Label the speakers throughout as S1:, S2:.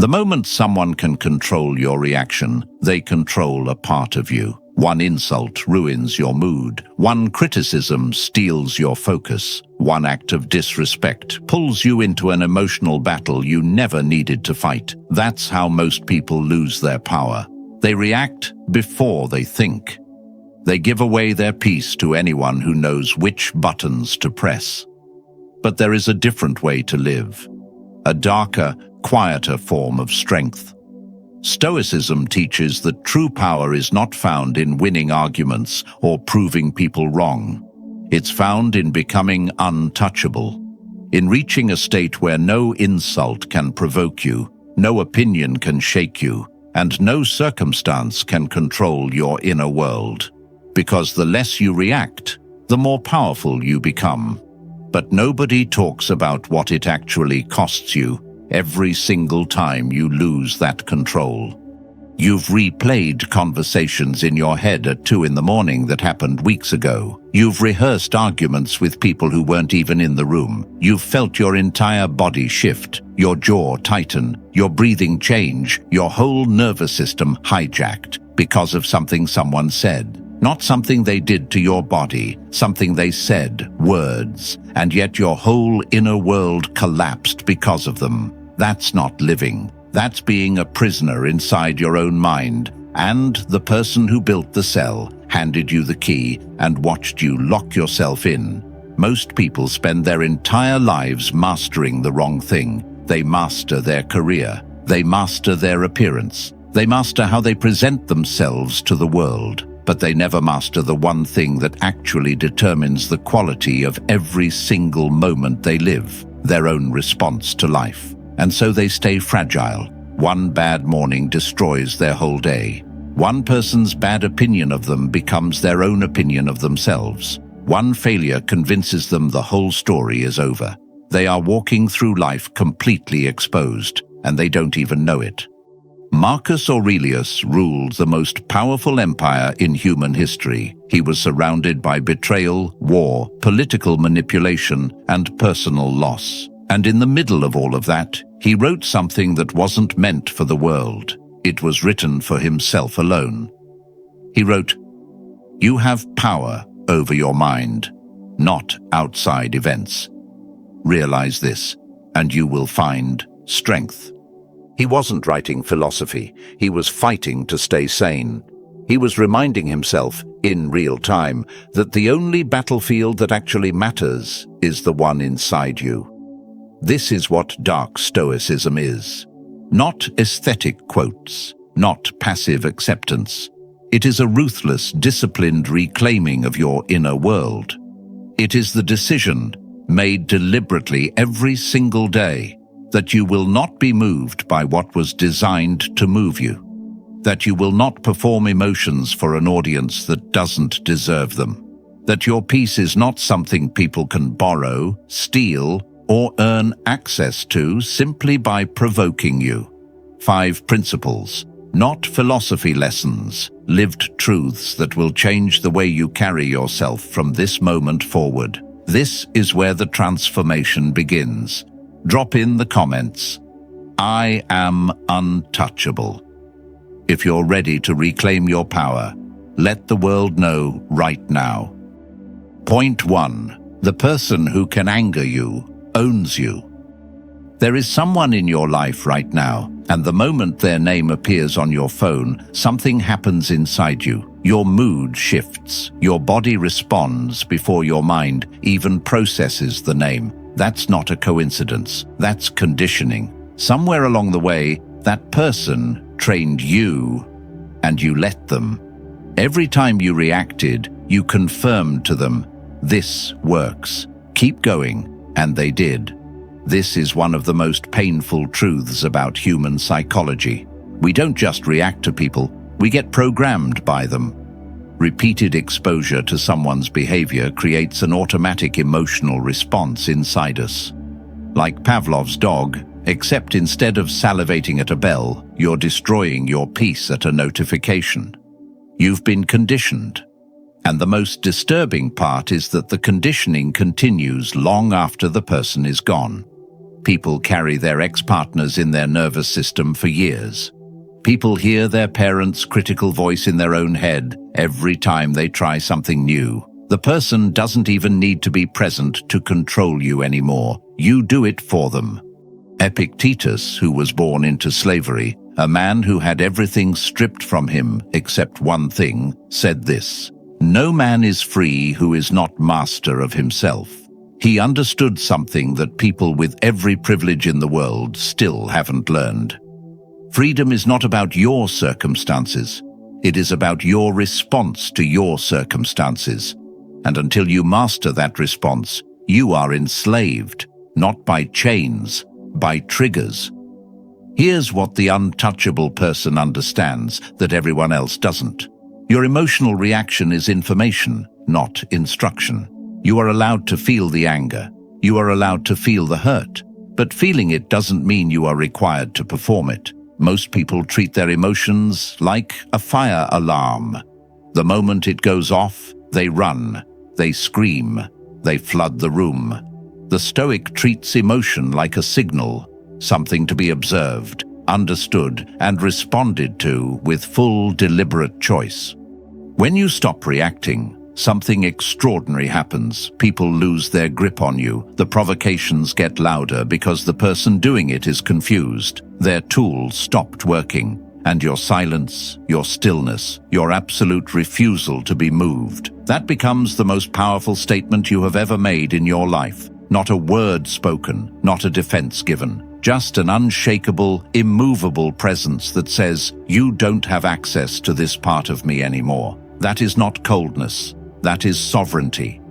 S1: The moment someone can control your reaction, they control a part of you. One insult ruins your mood. One criticism steals your focus. One act of disrespect pulls you into an emotional battle you never needed to fight. That's how most people lose their power. They react before they think. They give away their peace to anyone who knows which buttons to press. But there is a different way to live. A darker, quieter form of strength. Stoicism teaches that true power is not found in winning arguments or proving people wrong. It's found in becoming untouchable, in reaching a state where no insult can provoke you, no opinion can shake you, and no circumstance can control your inner world. Because the less you react, the more powerful you become. But nobody talks about what it actually costs you every single time you lose that control. You've replayed conversations in your head at 2 in the morning that happened weeks ago. You've rehearsed arguments with people who weren't even in the room. You've felt your entire body shift, your jaw tighten, your breathing change, your whole nervous system hijacked because of something someone said. Not something they did to your body, something they said, words, and yet your whole inner world collapsed because of them. That's not living. That's being a prisoner inside your own mind, and the person who built the cell handed you the key and watched you lock yourself in. Most people spend their entire lives mastering the wrong thing. They master their career. They master their appearance. They master how they present themselves to the world. But they never master the one thing that actually determines the quality of every single moment they live, their own response to life. And so they stay fragile. One bad morning destroys their whole day. One person's bad opinion of them becomes their own opinion of themselves. One failure convinces them the whole story is over. They are walking through life completely exposed, and they don't even know it. Marcus Aurelius ruled the most powerful empire in human history. He was surrounded by betrayal, war, political manipulation, and personal loss. And in the middle of all of that, he wrote something that wasn't meant for the world. It was written for himself alone. He wrote, "You have power over your mind, not outside events. Realize this, and you will find strength." He wasn't writing philosophy. He was fighting to stay sane. He was reminding himself, in real time, that the only battlefield that actually matters is the one inside you. This is what dark Stoicism is. Not aesthetic quotes, not passive acceptance. It is a ruthless, disciplined reclaiming of your inner world. It is the decision, made deliberately every single day, that you will not be moved by what was designed to move you, that you will not perform emotions for an audience that doesn't deserve them, that your peace is not something people can borrow, steal, or earn access to simply by provoking you. 5 principles, not philosophy lessons, lived truths that will change the way you carry yourself from this moment forward. This is where the transformation begins. Drop in the comments, "I am untouchable." If you're ready to reclaim your power, let the world know right now. Point 1. The person who can anger you owns you. There is someone in your life right now, and the moment their name appears on your phone, something happens inside you. Your mood shifts. Your body responds before your mind even processes the name. That's not a coincidence. That's conditioning. Somewhere along the way, that person trained you, and you let them. Every time you reacted, you confirmed to them, "This works. Keep going." And they did. This is one of the most painful truths about human psychology. We don't just react to people, we get programmed by them. Repeated exposure to someone's behavior creates an automatic emotional response inside us. Like Pavlov's dog, except instead of salivating at a bell, you're destroying your peace at a notification. You've been conditioned. And the most disturbing part is that the conditioning continues long after the person is gone. People carry their ex-partners in their nervous system for years. People hear their parents' critical voice in their own head every time they try something new. The person doesn't even need to be present to control you anymore. You do it for them. Epictetus, who was born into slavery, a man who had everything stripped from him except one thing, said this: "No man is free who is not master of himself." He understood something that people with every privilege in the world still haven't learned. Freedom is not about your circumstances. It is about your response to your circumstances. And until you master that response, you are enslaved, not by chains, by triggers. Here's what the untouchable person understands that everyone else doesn't. Your emotional reaction is information, not instruction. You are allowed to feel the anger. You are allowed to feel the hurt. But feeling it doesn't mean you are required to perform it. Most people treat their emotions like a fire alarm. The moment it goes off, they run, they scream, they flood the room. The Stoic treats emotion like a signal, something to be observed, understood, and responded to with full, deliberate choice. When you stop reacting, something extraordinary happens. People lose their grip on you. The provocations get louder because the person doing it is confused. Their tools stopped working. And your silence, your stillness, your absolute refusal to be moved, that becomes the most powerful statement you have ever made in your life. Not a word spoken, not a defense given. Just an unshakable, immovable presence that says, "You don't have access to this part of me anymore." That is not coldness. That is sovereignty.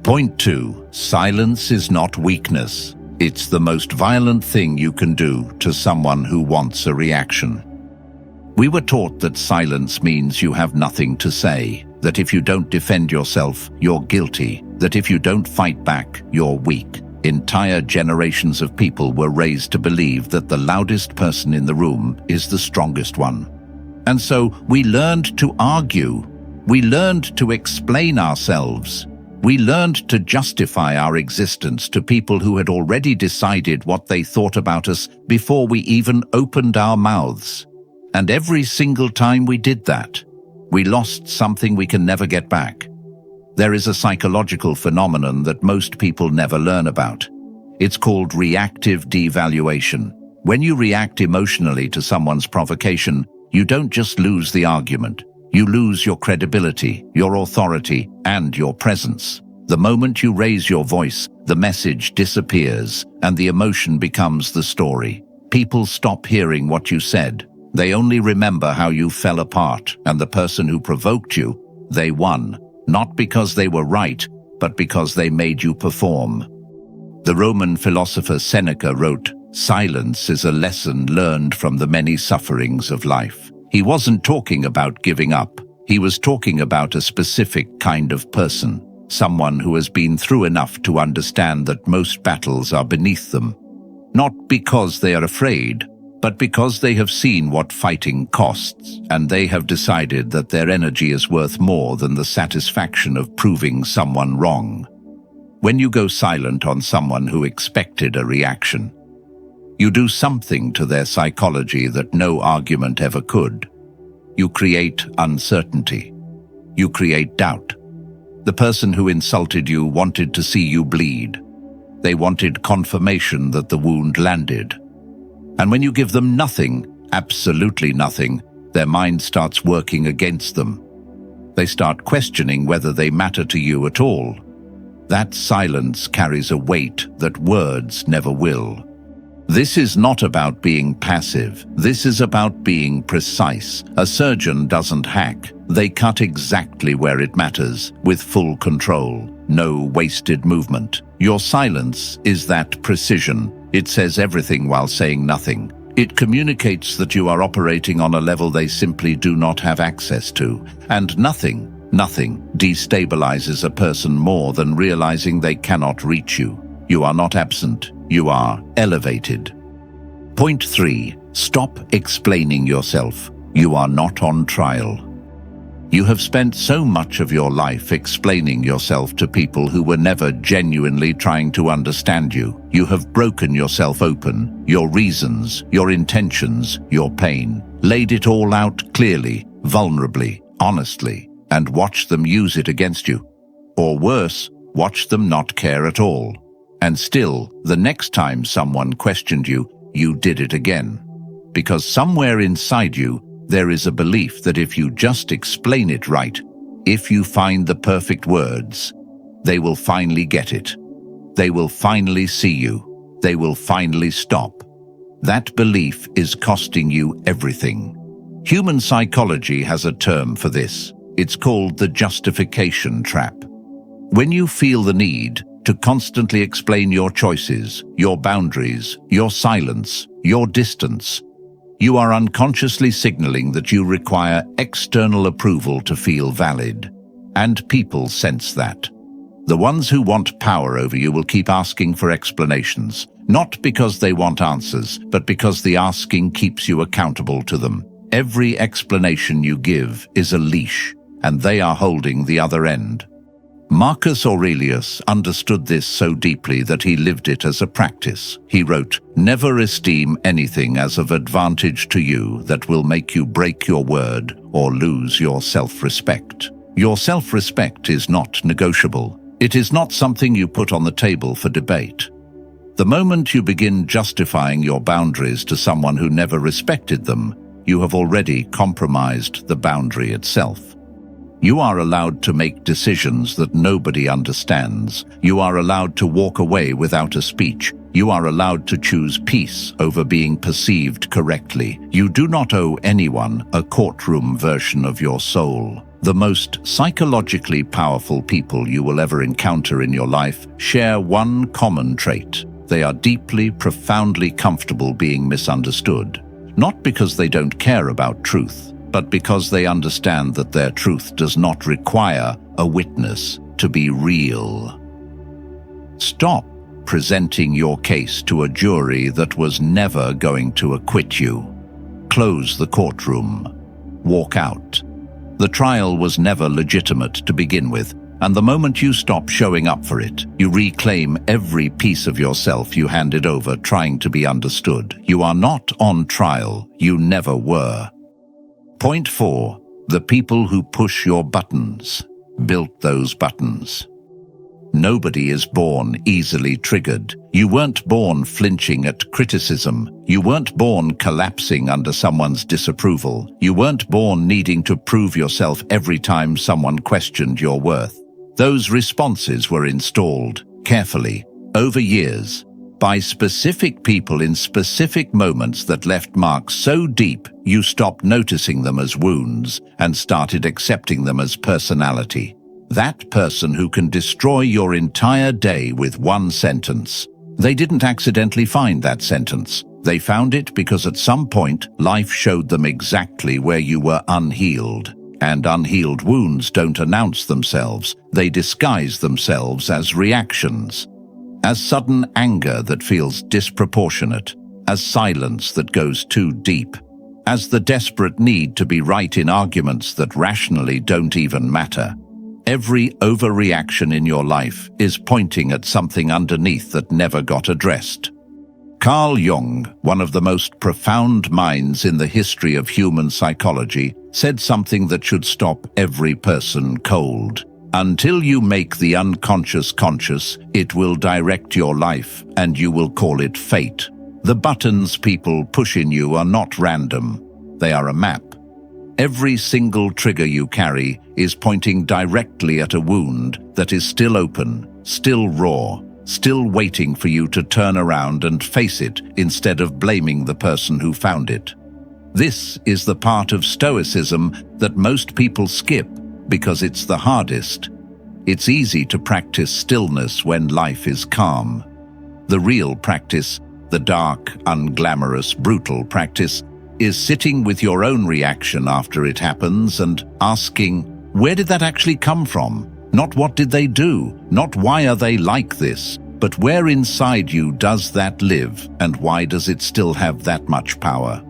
S1: Point 2. Silence is not weakness. It's the most violent thing you can do to someone who wants a reaction. We were taught that silence means you have nothing to say, that if you don't defend yourself, you're guilty, that if you don't fight back, you're weak. Entire generations of people were raised to believe that the loudest person in the room is the strongest one. And so we learned to argue. We learned to explain ourselves. We learned to justify our existence to people who had already decided what they thought about us before we even opened our mouths. And every single time we did that, we lost something we can never get back. There is a psychological phenomenon that most people never learn about. It's called reactive devaluation. When you react emotionally to someone's provocation, you don't just lose the argument. You lose your credibility, your authority, and your presence. The moment you raise your voice, the message disappears, and the emotion becomes the story. People stop hearing what you said. They only remember how you fell apart, and the person who provoked you, they won. Not because they were right, but because they made you perform. The Roman philosopher Seneca wrote, "Silence is a lesson learned from the many sufferings of life." He wasn't talking about giving up. He was talking about a specific kind of person, someone who has been through enough to understand that most battles are beneath them. Not because they are afraid, but because they have seen what fighting costs, and they have decided that their energy is worth more than the satisfaction of proving someone wrong. When you go silent on someone who expected a reaction, you do something to their psychology that no argument ever could. You create uncertainty. You create doubt. The person who insulted you wanted to see you bleed. They wanted confirmation that the wound landed. And when you give them nothing, absolutely nothing, their mind starts working against them. They start questioning whether they matter to you at all. That silence carries a weight that words never will. This is not about being passive. This is about being precise. A surgeon doesn't hack. They cut exactly where it matters, with full control. No wasted movement. Your silence is that precision. It says everything while saying nothing. It communicates that you are operating on a level they simply do not have access to. And nothing destabilizes a person more than realizing they cannot reach you. You are not absent. You are elevated. Point 3. Stop explaining yourself. You are not on trial. You have spent so much of your life explaining yourself to people who were never genuinely trying to understand you. You have broken yourself open, your reasons, your intentions, your pain, laid it all out clearly, vulnerably, honestly, and watched them use it against you. Or worse, watch them not care at all. And still, the next time someone questioned you, you did it again. Because somewhere inside you, there is a belief that if you just explain it right, if you find the perfect words, they will finally get it. They will finally see you. They will finally stop. That belief is costing you everything. Human psychology has a term for this. It's called the justification trap. When you feel the need to constantly explain your choices, your boundaries, your silence, your distance, you are unconsciously signaling that you require external approval to feel valid. And people sense that. The ones who want power over you will keep asking for explanations, not because they want answers, but because the asking keeps you accountable to them. Every explanation you give is a leash, and they are holding the other end. Marcus Aurelius understood this so deeply that he lived it as a practice. He wrote, "Never esteem anything as of advantage to you that will make you break your word or lose your self-respect." Your self-respect is not negotiable. It is not something you put on the table for debate. The moment you begin justifying your boundaries to someone who never respected them, you have already compromised the boundary itself. You are allowed to make decisions that nobody understands. You are allowed to walk away without a speech. You are allowed to choose peace over being perceived correctly. You do not owe anyone a courtroom version of your soul. The most psychologically powerful people you will ever encounter in your life share one common trait. They are deeply, profoundly comfortable being misunderstood. Not because they don't care about truth, but because they understand that their truth does not require a witness to be real. Stop presenting your case to a jury that was never going to acquit you. Close the courtroom. Walk out. The trial was never legitimate to begin with, and the moment you stop showing up for it, you reclaim every piece of yourself you handed over trying to be understood. You are not on trial. You never were. Point 4. The people who push your buttons built those buttons. Nobody is born easily triggered. You weren't born flinching at criticism. You weren't born collapsing under someone's disapproval. You weren't born needing to prove yourself every time someone questioned your worth. Those responses were installed carefully over years by specific people in specific moments that left marks so deep you stopped noticing them as wounds and started accepting them as personality. That person who can destroy your entire day with one sentence. They didn't accidentally find that sentence. They found it because at some point life showed them exactly where you were unhealed. And unhealed wounds don't announce themselves. They disguise themselves as reactions. As sudden anger that feels disproportionate, as silence that goes too deep, as the desperate need to be right in arguments that rationally don't even matter. Every overreaction in your life is pointing at something underneath that never got addressed. Carl Jung, one of the most profound minds in the history of human psychology, said something that should stop every person cold. Until you make the unconscious conscious, it will direct your life, and you will call it fate. The buttons people push in you are not random. They are a map. Every single trigger you carry is pointing directly at a wound that is still open, still raw, still waiting for you to turn around and face it instead of blaming the person who found it. This is the part of Stoicism that most people skip because it's the hardest. It's easy to practice stillness when life is calm. The real practice, the dark, unglamorous, brutal practice, is sitting with your own reaction after it happens and asking, where did that actually come from? Not what did they do, not why are they like this, but where inside you does that live and why does it still have that much power?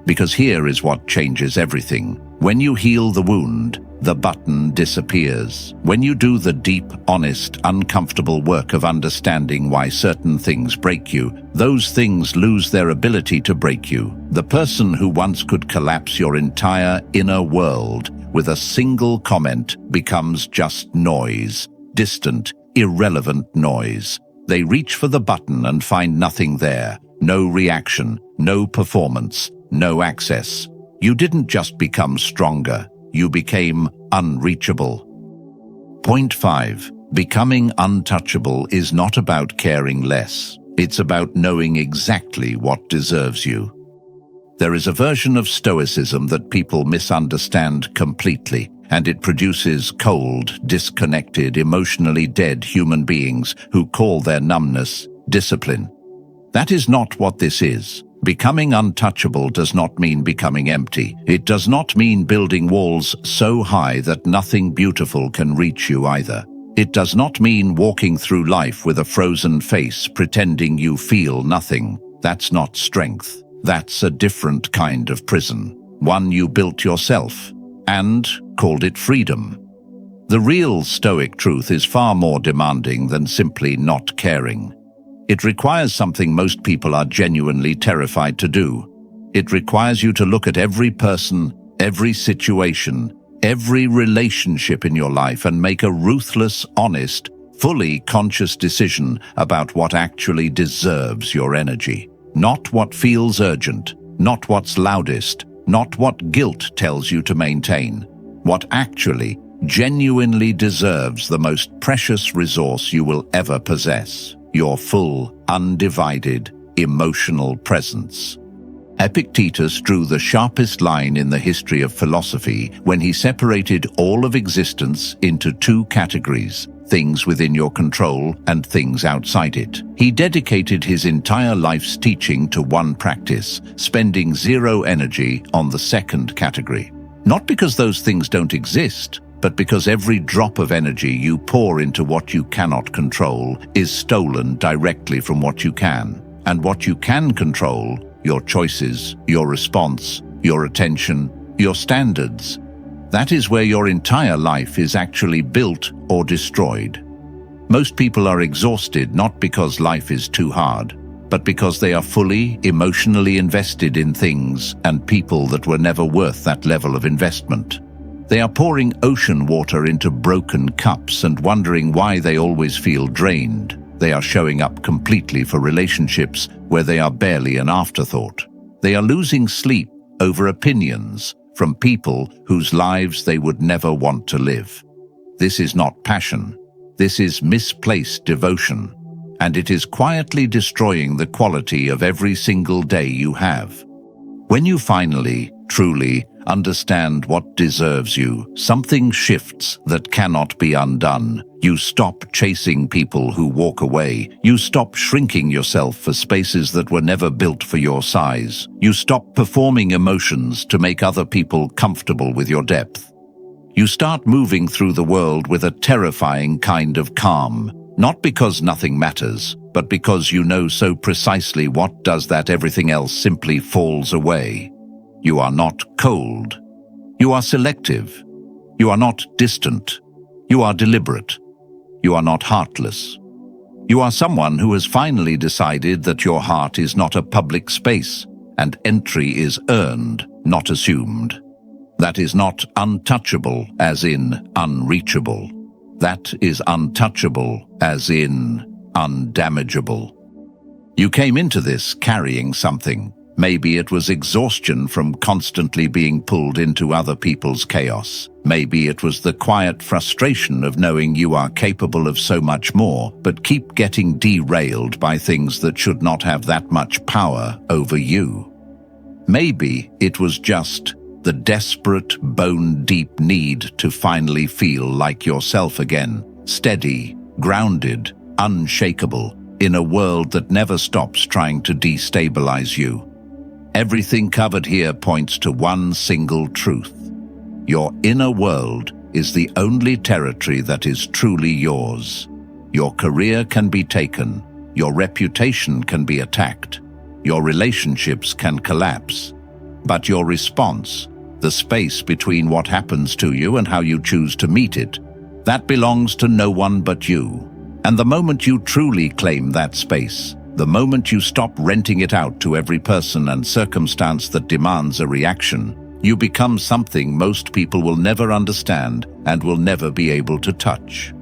S1: Because here is what changes everything. When you heal the wound, the button disappears. When you do the deep, honest, uncomfortable work of understanding why certain things break you, those things lose their ability to break you. The person who once could collapse your entire inner world with a single comment becomes just noise, distant, irrelevant noise. They reach for the button and find nothing there. No reaction, no performance, no access. You didn't just become stronger, you became unreachable. Point 5. Becoming untouchable is not about caring less. It's about knowing exactly what deserves you. There is a version of Stoicism that people misunderstand completely, and it produces cold, disconnected, emotionally dead human beings who call their numbness discipline. That is not what this is. Becoming untouchable does not mean becoming empty. It does not mean building walls so high that nothing beautiful can reach you either. It does not mean walking through life with a frozen face, pretending you feel nothing. That's not strength. That's a different kind of prison. One you built yourself and called it freedom. The real Stoic truth is far more demanding than simply not caring. It requires something most people are genuinely terrified to do. It requires you to look at every person, every situation, every relationship in your life and make a ruthless, honest, fully conscious decision about what actually deserves your energy. Not what feels urgent, not what's loudest, not what guilt tells you to maintain. What actually, genuinely deserves the most precious resource you will ever possess. Your full, undivided, emotional presence. Epictetus drew the sharpest line in the history of philosophy when he separated all of existence into two categories, things within your control and things outside it. He dedicated his entire life's teaching to one practice, spending zero energy on the second category. Not because those things don't exist, but because every drop of energy you pour into what you cannot control is stolen directly from what you can. And what you can control, your choices, your response, your attention, your standards, that is where your entire life is actually built or destroyed. Most people are exhausted not because life is too hard, but because they are fully, emotionally invested in things and people that were never worth that level of investment. They are pouring ocean water into broken cups and wondering why they always feel drained. They are showing up completely for relationships where they are barely an afterthought. They are losing sleep over opinions from people whose lives they would never want to live. This is not passion. This is misplaced devotion. And it is quietly destroying the quality of every single day you have. When you finally, truly, understand what deserves you, something shifts that cannot be undone. You stop chasing people who walk away. You stop shrinking yourself for spaces that were never built for your size. You stop performing emotions to make other people comfortable with your depth. You start moving through the world with a terrifying kind of calm, not because nothing matters, but because you know so precisely what does that everything else simply falls away. You are not cold. You are selective. You are not distant. You are deliberate. You are not heartless. You are someone who has finally decided that your heart is not a public space, and entry is earned, not assumed. That is not untouchable, as in unreachable. That is untouchable, as in undamageable. You came into this carrying something. Maybe it was exhaustion from constantly being pulled into other people's chaos. Maybe it was the quiet frustration of knowing you are capable of so much more, but keep getting derailed by things that should not have that much power over you. Maybe it was just the desperate, bone-deep need to finally feel like yourself again, steady, grounded, unshakable, in a world that never stops trying to destabilize you. Everything covered here points to one single truth. Your inner world is the only territory that is truly yours. Your career can be taken, your reputation can be attacked, your relationships can collapse, But your response, the space between what happens to you and how you choose to meet it, that belongs to no one but you. And the moment you truly claim that space, the moment you stop renting it out to every person and circumstance that demands a reaction, you become something most people will never understand and will never be able to touch.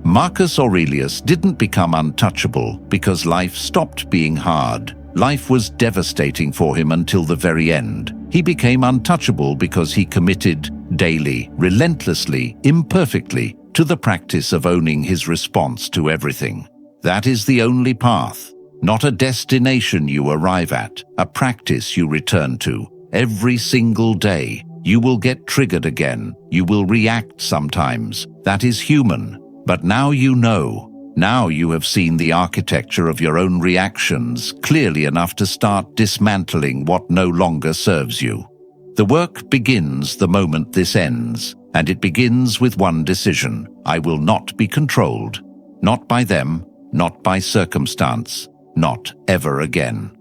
S1: Marcus Aurelius didn't become untouchable because life stopped being hard. Life was devastating for him until the very end. He became untouchable because he committed daily, relentlessly, imperfectly, to the practice of owning his response to everything. That is the only path, not a destination you arrive at, a practice you return to. Every single day, you will get triggered again. You will react sometimes. That is human. But now you know. Now you have seen the architecture of your own reactions clearly enough to start dismantling what no longer serves you. The work begins the moment this ends, and it begins with one decision. I will not be controlled. Not by them, not by circumstance, not ever again.